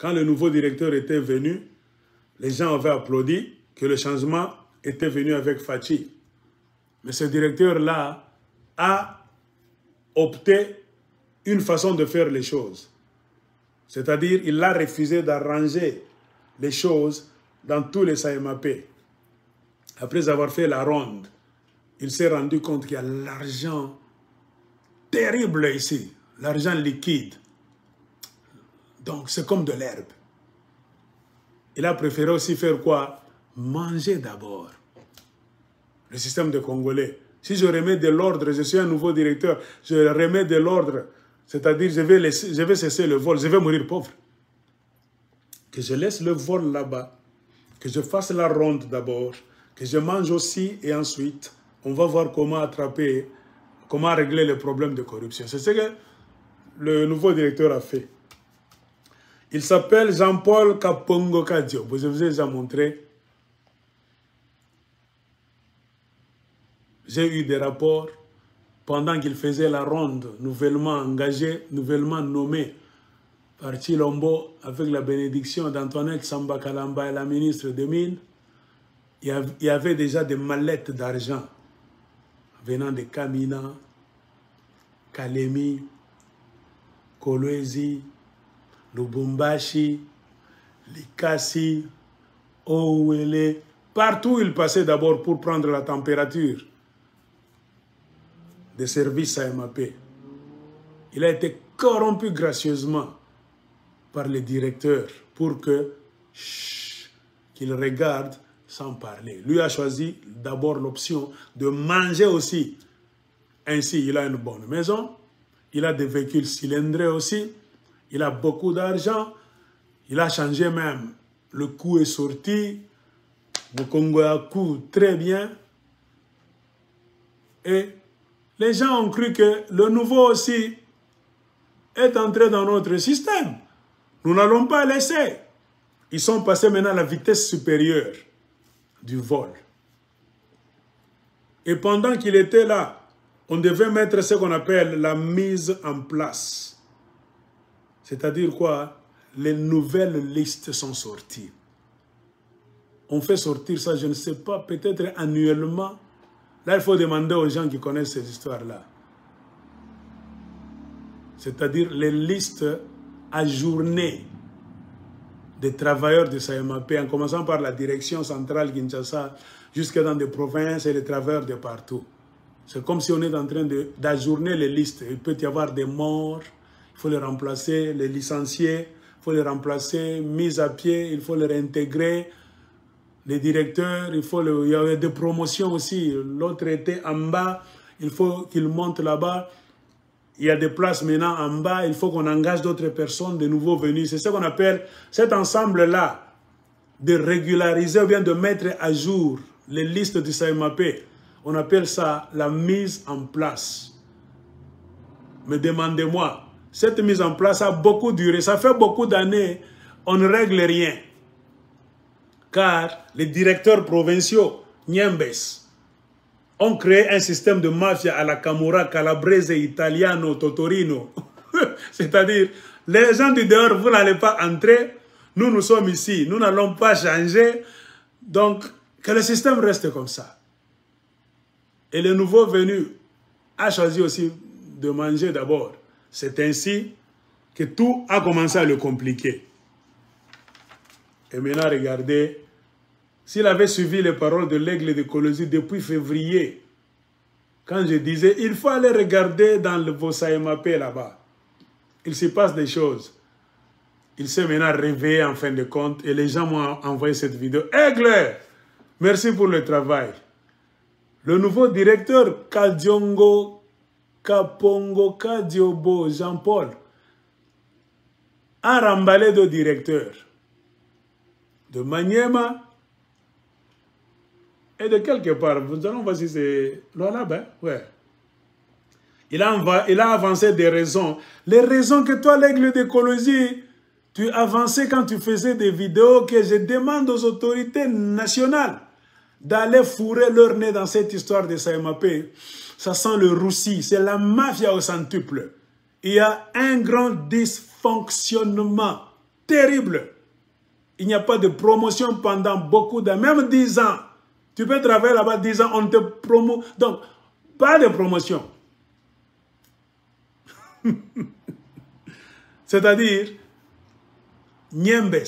Quand le nouveau directeur était venu, les gens avaient applaudi que le changement était venu avec Fachi. Mais ce directeur-là a opté une façon de faire les choses. C'est-à-dire, il a refusé d'arranger les choses dans tous les SAEMAP. Après avoir fait la ronde, il s'est rendu compte qu'il y a l'argent terrible ici, l'argent liquide. Donc, c'est comme de l'herbe. Il a préféré aussi faire quoi? Manger d'abord. Le système de Congolais. Si je remets de l'ordre, je suis un nouveau directeur, je remets de l'ordre, c'est-à-dire je vais cesser le vol, je vais mourir pauvre. Que je laisse le vol là-bas, que je fasse la ronde d'abord, que je mange aussi et ensuite, on va voir comment attraper, comment régler les problèmes de corruption. C'est ce que le nouveau directeur a fait. Il s'appelle Jean-Paul Kapongo Kadio. Je vous ai déjà montré. J'ai eu des rapports pendant qu'il faisait la ronde, nouvellement engagé, nouvellement nommé par Chilombo, avec la bénédiction d'Antoinette Samba Kalamba et la ministre des Mines. Il y avait déjà des mallettes d'argent venant de Kamina, Kalemi, Kolwezi, Lubumbashi, Likasi, Ouele. Partout il passait d'abord pour prendre la température des services AMAP. Il a été corrompu gracieusement par les directeurs pour qu'il regarde sans parler. Lui a choisi d'abord l'option de manger aussi. Ainsi, il a une bonne maison, il a des véhicules cylindrés aussi, il a beaucoup d'argent, il a changé même, le coup est sorti, le Congo a coup très bien. Et les gens ont cru que le nouveau aussi est entré dans notre système. Nous n'allons pas laisser. Ils sont passés maintenant à la vitesse supérieure du vol. Et pendant qu'il était là, on devait mettre ce qu'on appelle la mise en place. C'est-à-dire quoi? Les nouvelles listes sont sorties. On fait sortir ça, je ne sais pas, peut-être annuellement. Là, il faut demander aux gens qui connaissent ces histoires-là. C'est-à-dire les listes ajournées des travailleurs de SAEMAP, en commençant par la direction centrale Kinshasa, jusque dans des provinces et les travailleurs de partout. C'est comme si on est en train d'ajourner les listes. Il peut y avoir des morts, il faut les remplacer, les licenciés, il faut les remplacer, mis à pied, il faut les réintégrer. Les directeurs, il y a des promotions aussi. L'autre était en bas, il faut qu'il monte là-bas. Il y a des places maintenant en bas, il faut qu'on engage d'autres personnes, de nouveaux venus. C'est ce qu'on appelle cet ensemble-là, de régulariser ou bien de mettre à jour les listes du SAEMAP. On appelle ça la mise en place. Mais demandez-moi, cette mise en place a beaucoup duré, ça fait beaucoup d'années, on ne règle rien. Car les directeurs provinciaux, Niembes, ont créé un système de mafia à la Camorra, Calabrese, Italiano, Totorino. C'est-à-dire, les gens du dehors, vous n'allez pas entrer, nous sommes ici, nous n'allons pas changer. Donc, que le système reste comme ça. Et le nouveau venu a choisi aussi de manger d'abord. C'est ainsi que tout a commencé à le compliquer. Et maintenant, regardez, s'il avait suivi les paroles de l'aigle de Kolwezi depuis février, quand je disais, il faut aller regarder dans vos SAEMAP là-bas, il se passe des choses. Il s'est maintenant réveillé en fin de compte et les gens m'ont envoyé cette vidéo. Aigle, merci pour le travail. Le nouveau directeur, Kadiongo Kapongo Kadiobo Jean-Paul, a remballé deux directeurs de Maniema et de quelque part. Nous allons voir si c'est là-bas. Ouais. Il a avancé des raisons. Les raisons que toi, l'aigle de Kolwezi, tu avançais quand tu faisais des vidéos que je demande aux autorités nationales d'aller fourrer leur nez dans cette histoire de SAEMAP. Ça sent le roussi. C'est la mafia au centuple. Il y a un grand dysfonctionnement terrible. Il n'y a pas de promotion pendant beaucoup d'années, même 10 ans. Tu peux travailler là-bas 10 ans, on te promeut. Donc, pas de promotion. C'est-à-dire, Niembes,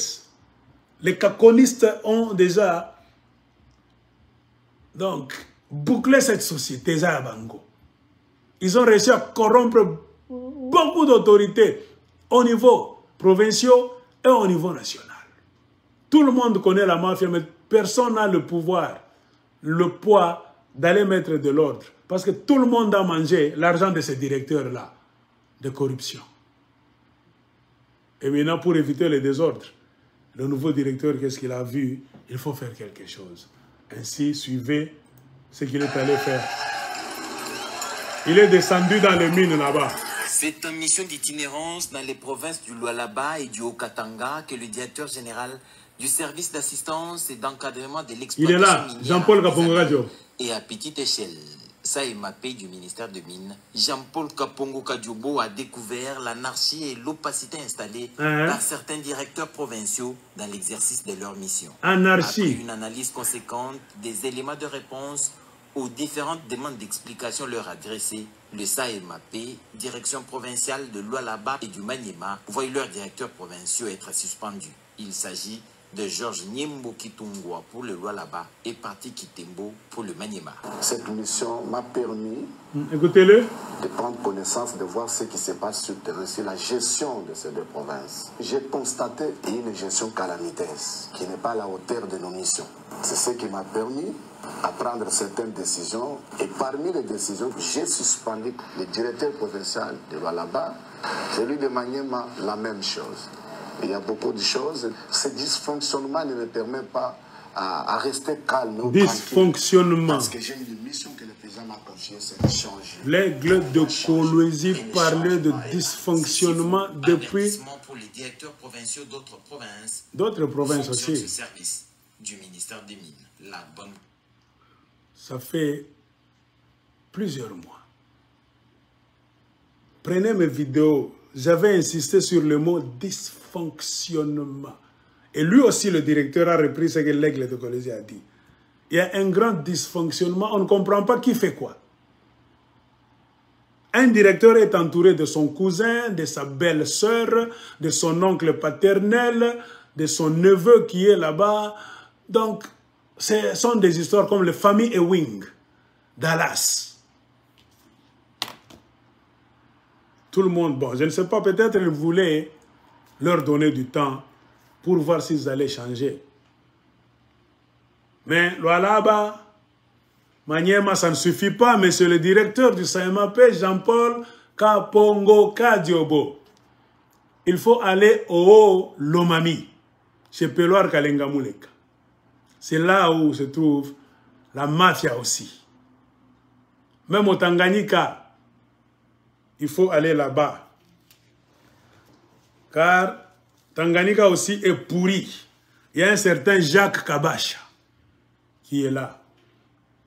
les caconistes ont déjà donc bouclé cette société, Zayabango. Ils ont réussi à corrompre beaucoup d'autorités au niveau provincial et au niveau national. Tout le monde connaît la mafia, mais personne n'a le pouvoir, le poids d'aller mettre de l'ordre. Parce que tout le monde a mangé l'argent de ces directeurs-là de corruption. Et maintenant, pour éviter les désordres, le nouveau directeur, qu'est-ce qu'il a vu? Il faut faire quelque chose. Ainsi, suivez ce qu'il est allé faire. Il est descendu dans les mines là-bas. C'est une mission d'itinérance dans les provinces du Lualaba et du Haut-Katanga que le directeur général du service d'assistance et d'encadrement de l'exploitation il est là, Jean-Paul Kapongo Radio. Et à petite échelle, SAEMAP du ministère de Mines, Jean-Paul Kapongo Kadiobo a découvert l'anarchie et l'opacité installée par certains directeurs provinciaux dans l'exercice de leur mission. Anarchie. Après une analyse conséquente des éléments de réponse aux différentes demandes d'explication leur adressées, le SAEMAP, direction provinciale de Lualaba et du Maniema, voient leurs directeurs provinciaux être suspendus. Il s'agit de Georges Niembo Kitungwa pour le Lualaba et Parti Kitembo pour le Maniema. Cette mission m'a permis écoutez-le, de prendre connaissance, de voir ce qui se passe sur le terrain, sur la gestion de ces deux provinces. J'ai constaté une gestion calamiteuse qui n'est pas à la hauteur de nos missions. C'est ce qui m'a permis à prendre certaines décisions. Et parmi les décisions, j'ai suspendu le directeur provincial de Lualaba, celui de Maniema, la même chose. Il y a beaucoup de choses. Ce dysfonctionnement ne me permet pas à rester calme. Dysfonctionnement. Parce que j'ai une mission que le président m'a confiée, c'est de changer. L'aigle de Kolwezi parlait de dysfonctionnement depuis pour les directeurs provinciaux d'autres provinces. D'autres provinces aussi. Ce service du ministère des Mines. La bonne. Ça fait plusieurs mois. Prenez mes vidéos. J'avais insisté sur le mot dysfonctionnement. Et lui aussi, le directeur, a repris ce que l'aigle de Kolwezi a dit. Il y a un grand dysfonctionnement. On ne comprend pas qui fait quoi. Un directeur est entouré de son cousin, de sa belle-sœur, de son oncle paternel, de son neveu qui est là-bas. Donc, ce sont des histoires comme les familles Ewing, Dallas. Tout le monde, bon, je ne sais pas, peut-être ils voulaient leur donner du temps pour voir s'ils allaient changer. Mais Lualaba, Maniema, ça ne suffit pas, mais c'est le directeur du SAEMAP, Jean-Paul Kapongo Kadiobo. Il faut aller au Lomami, chez Peloir Kalengamuleka. C'est là où se trouve la mafia aussi. Même au Tanganyika, il faut aller là-bas. Car Tanganyika aussi est pourri. Il y a un certain Jacques Kabacha qui est là.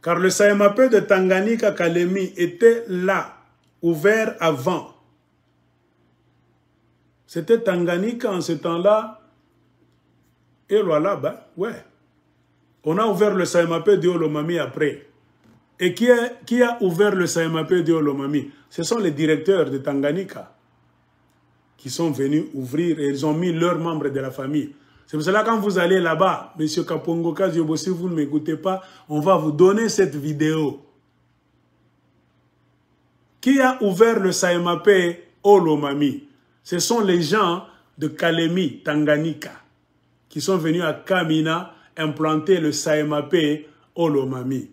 Car le SAEMAP de Tanganyika Kalemi était là, ouvert avant. C'était Tanganyika en ce temps-là. Et Lualaba, ouais. On a ouvert le SAEMAP de Olomami après. Et qui a ouvert le SAEMAP de Olomami? Ce sont les directeurs de Tanganyika qui sont venus ouvrir et ils ont mis leurs membres de la famille. C'est pour cela que quand vous allez là-bas, M. Kapongo Kadiobo, si vous ne m'écoutez pas, on va vous donner cette vidéo. Qui a ouvert le SAEMAP Olomami? Ce sont les gens de Kalemi, Tanganyika, qui sont venus à Kamina implanter le SAEMAP Olomami.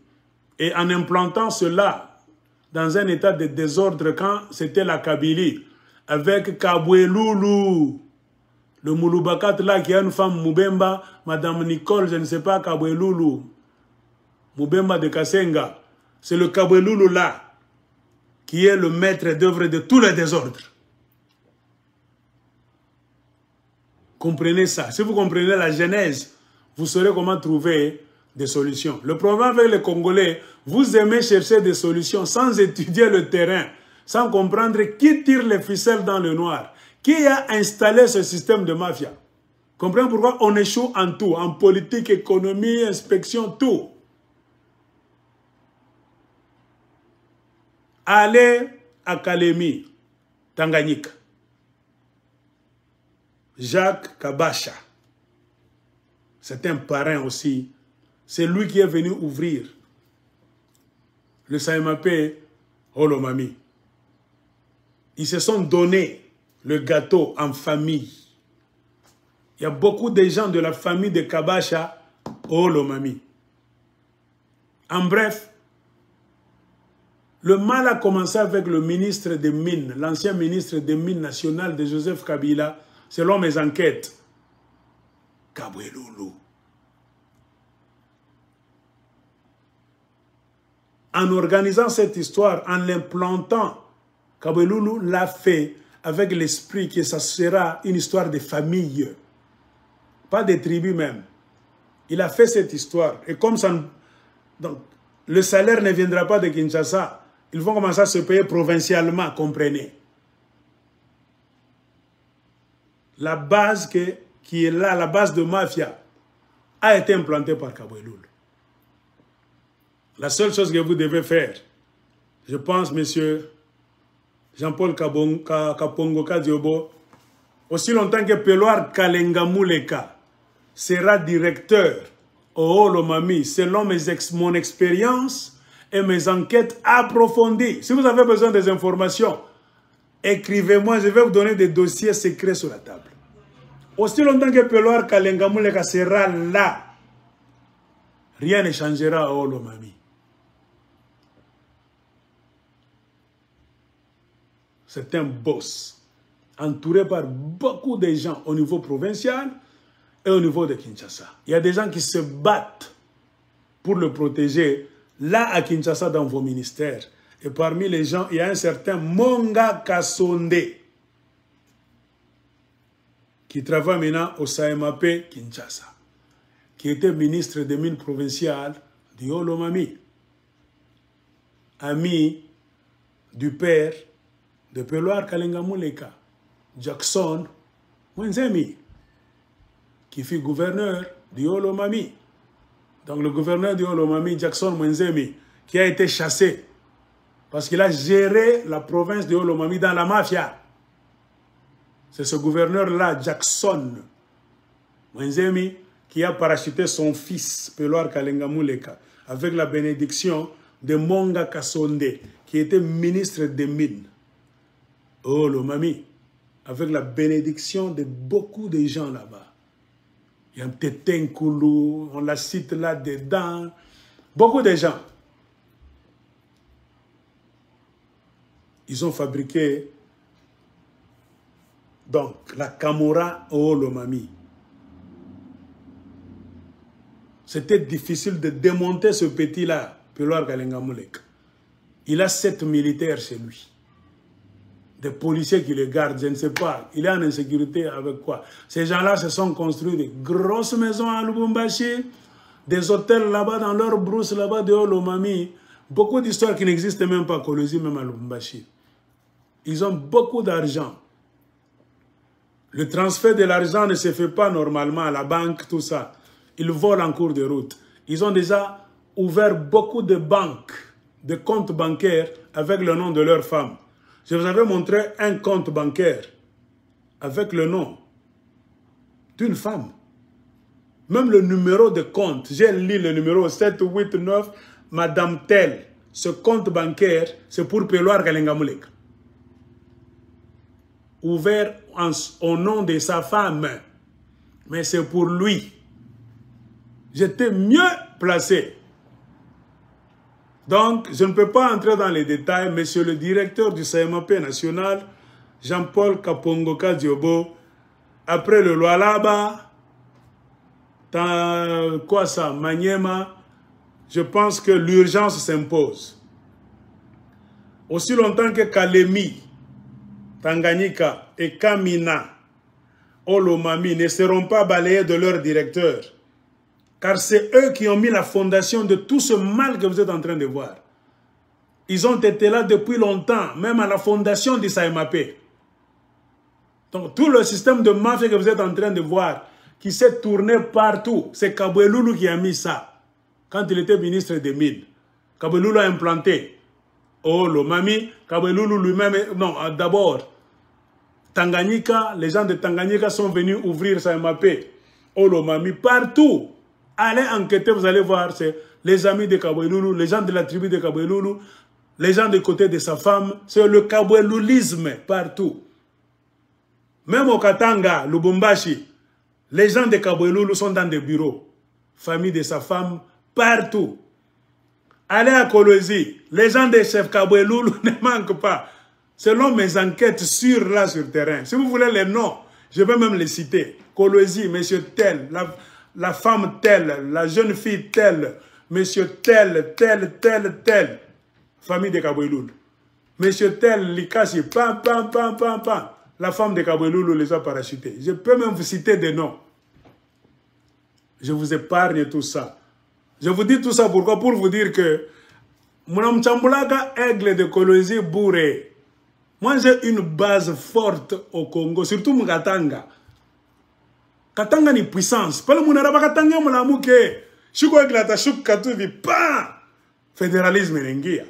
Et en implantant cela dans un état de désordre quand c'était la Kabylie, avec Kabweloulou, le Mouloubakat là qui a une femme Moubemba, Madame Nicole, je ne sais pas, Kabweloulou, Moubemba de Kasenga, c'est le Kabweloulou là qui est le maître d'œuvre de tous les désordres. Comprenez ça. Si vous comprenez la genèse, vous saurez comment trouver des solutions. Le problème avec les Congolais, vous aimez chercher des solutions sans étudier le terrain, sans comprendre qui tire les ficelles dans le noir, qui a installé ce système de mafia. Comprenez pourquoi on échoue en tout, en politique, économie, inspection, tout. Allez à Kalemi, Tanganyika. Jacques Kabacha, c'est un parrain aussi. C'est lui qui est venu ouvrir le SAEMAP Olomami. Ils se sont donné le gâteau en famille. Il y a beaucoup de gens de la famille de Kabacha Olomami. En bref, le mal a commencé avec le ministre des Mines, l'ancien ministre des Mines nationales de Joseph Kabila, selon mes enquêtes. Kabweloulou. En organisant cette histoire, en l'implantant, Kabweloulou l'a fait avec l'esprit que ça sera une histoire de famille. Pas des tribus même. Il a fait cette histoire. Et comme ça, donc, le salaire ne viendra pas de Kinshasa, ils vont commencer à se payer provincialement, comprenez. La base qui est là, la base de mafia, a été implantée par Kabweloulou. La seule chose que vous devez faire, je pense, monsieur Jean-Paul Kapongo Kadiobo, aussi longtemps que Peloir Kalengamuleka sera directeur au Olomami, selon mon expérience et mes enquêtes approfondies. Si vous avez besoin des informations, écrivez-moi, je vais vous donner des dossiers secrets sur la table. Aussi longtemps que Peloir Kalengamuleka sera là, rien ne changera au Olomami. C'est un boss, entouré par beaucoup de gens au niveau provincial et au niveau de Kinshasa. Il y a des gens qui se battent pour le protéger, là à Kinshasa, dans vos ministères. Et parmi les gens, il y a un certain Monga Kasonde, qui travaille maintenant au SAEMAP Kinshasa, qui était ministre des Mines provinciales du Olomami, ami du père de Peloir Kalengamuleka, Jackson Mwenzemi, qui fut gouverneur du Olomami. Donc le gouverneur du Olomami, Jackson Mwenzemi, qui a été chassé parce qu'il a géré la province du Olomami dans la mafia. C'est ce gouverneur-là, Jackson Mwenzemi, qui a parachuté son fils, Peloir Kalengamuleka, avec la bénédiction de Monga Kasonde, qui était ministre des Mines. Oh, Olomami, avec la bénédiction de beaucoup de gens là-bas. Il y a un Tétin Koulou, on la cite là-dedans. Beaucoup de gens. Ils ont fabriqué donc la Camorra au Olomami. C'était difficile de démonter ce petit-là, Peloir Kalengamuleka. Il a 7 militaires chez lui. Des policiers qui le gardent, je ne sais pas. Il est en insécurité avec quoi? Ces gens-là se sont construits des grosses maisons à Lubumbashi, des hôtels là-bas dans leur brousse, là-bas de Olomami. Beaucoup d'histoires qui n'existent même pas à Kolwezi, même à Lubumbashi. Ils ont beaucoup d'argent. Le transfert de l'argent ne se fait pas normalement à la banque, tout ça. Ils volent en cours de route. Ils ont déjà ouvert beaucoup de banques, de comptes bancaires avec le nom de leur femme. Je vous avais montré un compte bancaire avec le nom d'une femme. Même le numéro de compte, j'ai lu le numéro 789, Madame Telle. Ce compte bancaire, c'est pour Peloir Kalengamuleka. Ouvert au nom de sa femme. Mais c'est pour lui. J'étais mieux placé. Donc, je ne peux pas entrer dans les détails, monsieur le directeur du SAEMAP national, Jean-Paul Kapongo Kadiobo, après le Lualaba, quoi ça, Maniema, je pense que l'urgence s'impose. Aussi longtemps que Kalemi, Tanganyika et Kamina, Olomami ne seront pas balayés de leur directeur, car c'est eux qui ont mis la fondation de tout ce mal que vous êtes en train de voir. Ils ont été là depuis longtemps, même à la fondation du SAEMAP. Donc tout le système de mafia que vous êtes en train de voir, qui s'est tourné partout. C'est Kabweloulou qui a mis ça. Quand il était ministre des Mines. Kabweloulou a implanté. Oh, le Mami, Kabweloulou lui-même... Non, d'abord, Tanganyika, les gens de Tanganyika sont venus ouvrir sa MAP. Oh, le Mami, partout. Allez enquêter, vous allez voir, c'est les amis de Kabweloulou, les gens de la tribu de Kabweloulou, les gens du côté de sa femme, c'est le kabweloulisme partout. Même au Katanga, Lubumbashi, les gens de Kabweloulou sont dans des bureaux. Famille de sa femme, partout. Allez à Kolwezi, les gens des chefs Kabweloulou ne manquent pas. Selon mes enquêtes sur le terrain. Si vous voulez les noms, je vais même les citer. Kolwezi, monsieur tel, la femme telle, la jeune fille telle, monsieur tel. Famille de Kabweloulou. Monsieur tel, Likasi, pam. La femme de Kabweloulou les a parachutés. Je peux même vous citer des noms. Je vous épargne tout ça. Je vous dis tout ça pourquoi? Pour vous dire que Mounam Tchambulaga, aigle de Kolwezi, bourré. Moi, j'ai une base forte au Congo, surtout mon Katanga. Katanga ni puissance. Pas le Mounaraba Katanga, mon amour, que Chouko avec la Tachouk Katouvi, pas fédéralisme n'engia.